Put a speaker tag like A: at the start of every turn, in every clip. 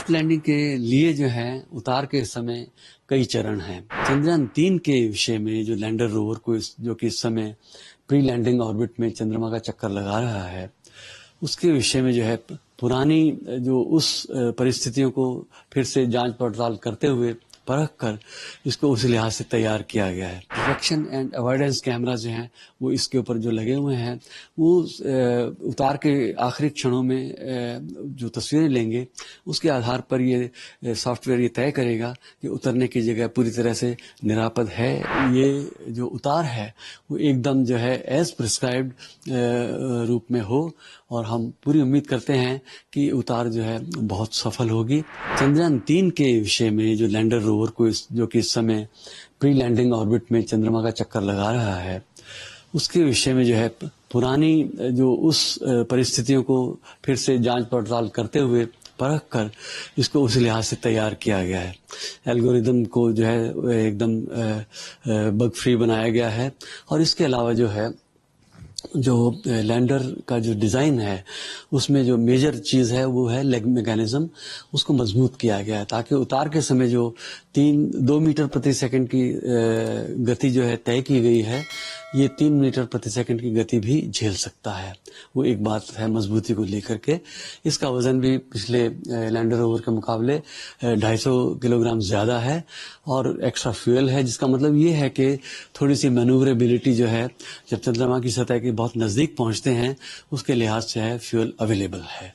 A: Soft landing के लिए जो है उतार के समय कई चरण हैं। चंद्रयान-3 के विषय में जो लैंडर रोवर को जो कि इस समय प्री लैंडिंग ऑर्बिट में चंद्रमा का चक्कर लगा रहा है, उसके विषय में जो है पुरानी जो उस परिस्थितियों को फिर से जांच पड़ताल करते हुए परख कर इसको उस लिहाज से तैयार किया गया है। डिटेक्शन एंड अवॉइडेंस कैमरा जो हैं वो इसके ऊपर जो लगे हुए हैं वो उतार के आखिरी क्षणों में जो तस्वीरें लेंगे उसके आधार पर ये सॉफ्टवेयर ये तय करेगा कि उतरने की जगह पूरी तरह से निरापद है। ये जो उतार है वो एकदम जो है एज प्रिस्क्राइब्ड रूप में हो और हम पूरी उम्मीद करते हैं कि उतार जो है बहुत सफल होगी। चंद्रयान-3 के विषय में जो लैंडर रोवर को जो कि इस समय प्री लैंडिंग ऑर्बिट में चंद्रमा का चक्कर लगा रहा है, उसके विषय में जो है पुरानी जो उस परिस्थितियों को फिर से जांच पड़ताल करते हुए परख कर इसको उस लिहाज से तैयार किया गया है। एल्गोरिदम को जो है एकदम बग फ्री बनाया गया है और इसके अलावा जो है जो लैंडर का जो डिज़ाइन है उसमें जो मेजर चीज़ है वो है लेग मैकेनिज्म, उसको मजबूत किया गया है ताकि उतार के समय जो 2 मीटर प्रति सेकंड की गति जो है तय की गई है, ये 3 मीटर प्रति सेकंड की गति भी झेल सकता है। वो एक बात है मजबूती को लेकर के। इसका वजन भी पिछले लैंडर रोवर के मुकाबले 250 किलोग्राम ज़्यादा है और एक्स्ट्रा फ्यूल है, जिसका मतलब ये है कि थोड़ी सी मैनूवरेबिलिटी जो है जब चंद्रमा की सतह के बहुत नज़दीक पहुंचते हैं उसके लिहाज से है फ्यूल अवेलेबल है।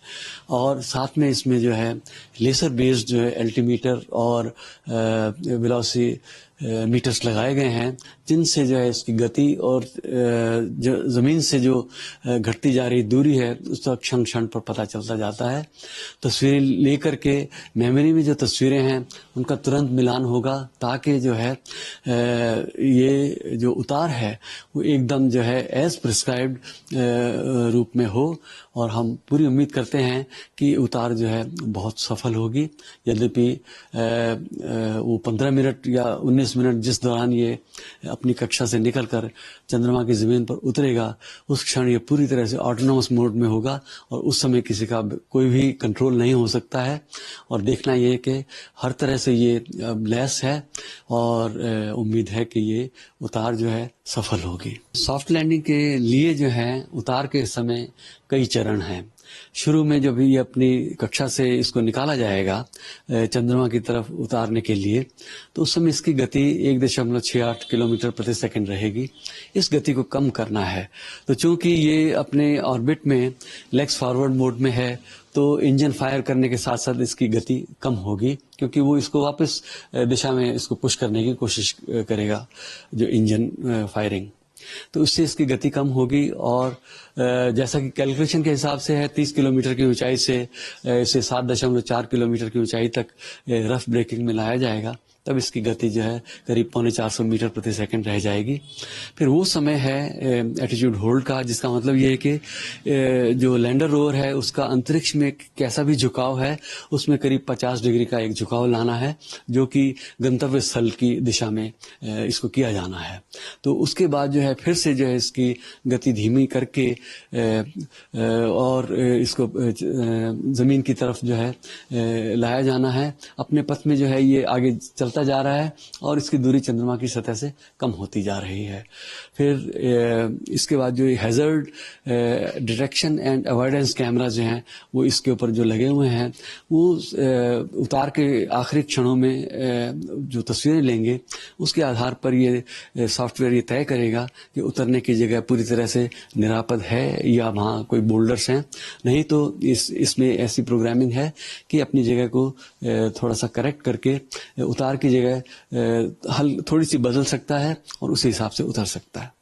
A: और साथ में इसमें जो है लेसर बेस्ड जो है एल्टीमीटर और वेलोसिटी मीटर्स लगाए गए हैं, जिनसे जो है इसकी गति और जो ज़मीन से जो घटती जा रही दूरी है उसका क्षण क्षण पर पता चलता जाता है। तस्वीरें लेकर के मेमोरी में जो तस्वीरें हैं उनका तुरंत मिलान होगा ताकि जो है ये जो उतार है वो एकदम जो है एज प्रिस्क्राइब्ड रूप में हो और हम पूरी उम्मीद करते हैं कि उतार जो है बहुत सफल होगी। यद्यपि वो 15 मिनट या 19 मिनट जिस दौरान ये अपनी कक्षा से निकलकर चंद्रमा की ज़मीन पर उतरेगा उस क्षण ये पूरी तरह से ऑटोनोमस मोड में होगा और उस समय किसी का कोई भी कंट्रोल नहीं हो सकता है। और देखना ये कि हर तरह से ये लैस है और उम्मीद है कि ये उतार जो है सफल होगी। सॉफ्ट लैंडिंग के लिए जो है उतार के समय कई चरण हैं। शुरू में जब ये अपनी कक्षा से इसको निकाला जाएगा चंद्रमा की तरफ उतारने के लिए, तो उस समय इसकी गति 1.68 किलोमीटर प्रति सेकंड रहेगी। इस गति को कम करना है, तो चूंकि ये अपने ऑर्बिट में लेग्स फॉरवर्ड मोड में है तो इंजन फायर करने के साथ साथ इसकी गति कम होगी, क्योंकि वो इसको वापस दिशा में इसको पुश करने की कोशिश करेगा जो इंजन फायरिंग, तो उससे इसकी गति कम होगी। और जैसा कि कैलकुलेशन के हिसाब से है 30 किलोमीटर की ऊंचाई से इसे 7.4 किलोमीटर की ऊंचाई तक रफ ब्रेकिंग में लाया जाएगा, तब इसकी गति जो है करीब 450 मीटर प्रति सेकंड रह जाएगी। फिर वो समय है एटीट्यूड होल्ड का, जिसका मतलब ये है कि जो लैंडर रोवर है उसका अंतरिक्ष में कैसा भी झुकाव है उसमें करीब 50 डिग्री का एक झुकाव लाना है, जो कि गंतव्य स्थल की दिशा में इसको किया जाना है। तो उसके बाद जो है फिर से जो है इसकी गति धीमी करके और इसको ज़मीन की तरफ जो है लाया जाना है। अपने पथ में जो है ये आगे चलता जा रहा है और इसकी दूरी चंद्रमा की सतह से कम होती जा रही है। फिर इसके बाद जो hazard detection and avoidance camera जो हैं वो इसके ऊपर जो लगे हुए हैं वो उतार के आखिरी क्षणों में जो तस्वीरें लेंगे उसके आधार पर ये सॉफ्टवेयर ये तय करेगा कि उतरने की जगह पूरी तरह से निरापद है या वहाँ कोई बोल्डर्स हैं। नहीं तो इसमें ऐसी प्रोग्रामिंग है कि अपनी जगह को थोड़ा सा करेक्ट करके उतार की जगह थोड़ी सी बदल सकता है और उसी हिसाब से उतर सकता है।